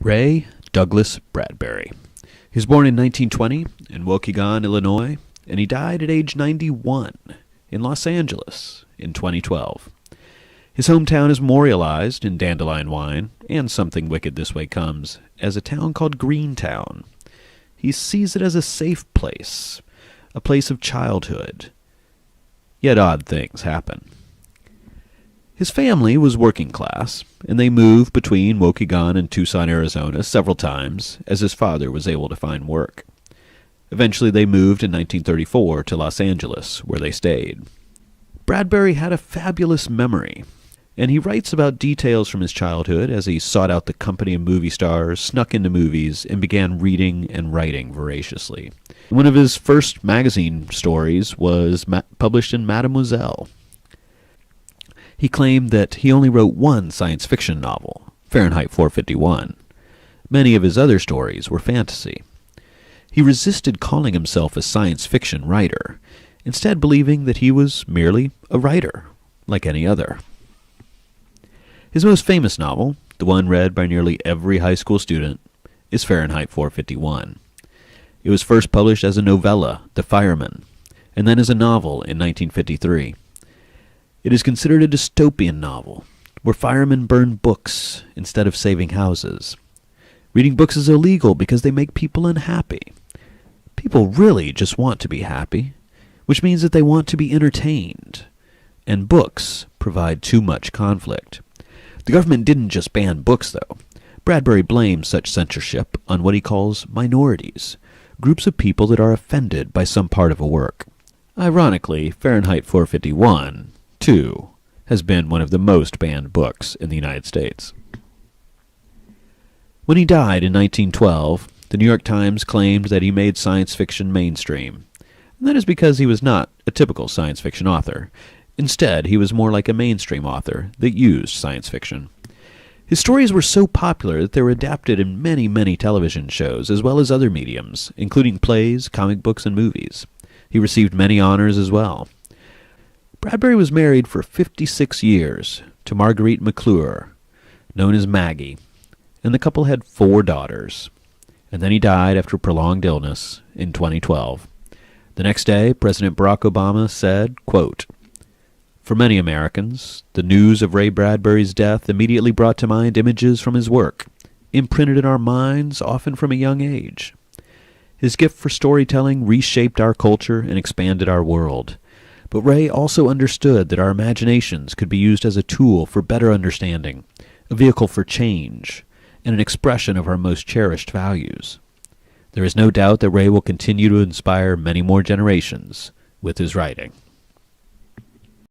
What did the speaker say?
Ray Douglas Bradbury. He was born in 1920 in Waukegan, Illinois, and he died at age 91 in Los Angeles in 2012. His hometown is memorialized in Dandelion Wine and Something Wicked This Way Comes as a town called Greentown. He sees it as a safe place, a place of childhood. Yet odd things happen. His family was working class, and they moved between Waukegan and Tucson, Arizona several times as his father was able to find work. Eventually they moved in 1934 to Los Angeles, where they stayed. Bradbury had a fabulous memory, and he writes about details from his childhood as he sought out the company of movie stars, snuck into movies, and began reading and writing voraciously. One of his first magazine stories was published in Mademoiselle. He claimed that he only wrote one science fiction novel, Fahrenheit 451. Many of his other stories were fantasy. He resisted calling himself a science fiction writer, instead believing that he was merely a writer, like any other. His most famous novel, the one read by nearly every high school student, is Fahrenheit 451. It was first published as a novella, The Fireman, and then as a novel in 1953. It is considered a dystopian novel, where firemen burn books instead of saving houses. Reading books is illegal because they make people unhappy. People really just want to be happy, which means that they want to be entertained. And books provide too much conflict. The government didn't just ban books, though. Bradbury blames such censorship on what he calls minorities, groups of people that are offended by some part of a work. Ironically, Fahrenheit 451 too, has been one of the most banned books in the United States. When he died in 1912, the New York Times claimed that he made science fiction mainstream. And that is because he was not a typical science fiction author. Instead, he was more like a mainstream author that used science fiction. His stories were so popular that they were adapted in many, many television shows, as well as other mediums, including plays, comic books, and movies. He received many honors as well. Bradbury was married for 56 years to Marguerite McClure, known as Maggie, and the couple had 4 daughters. And then he died after prolonged illness in 2012. The next day, President Barack Obama said, quote, "For many Americans, the news of Ray Bradbury's death immediately brought to mind images from his work, imprinted in our minds often from a young age. His gift for storytelling reshaped our culture and expanded our world. But Ray also understood that our imaginations could be used as a tool for better understanding, a vehicle for change, and an expression of our most cherished values. There is no doubt that Ray will continue to inspire many more generations with his writing."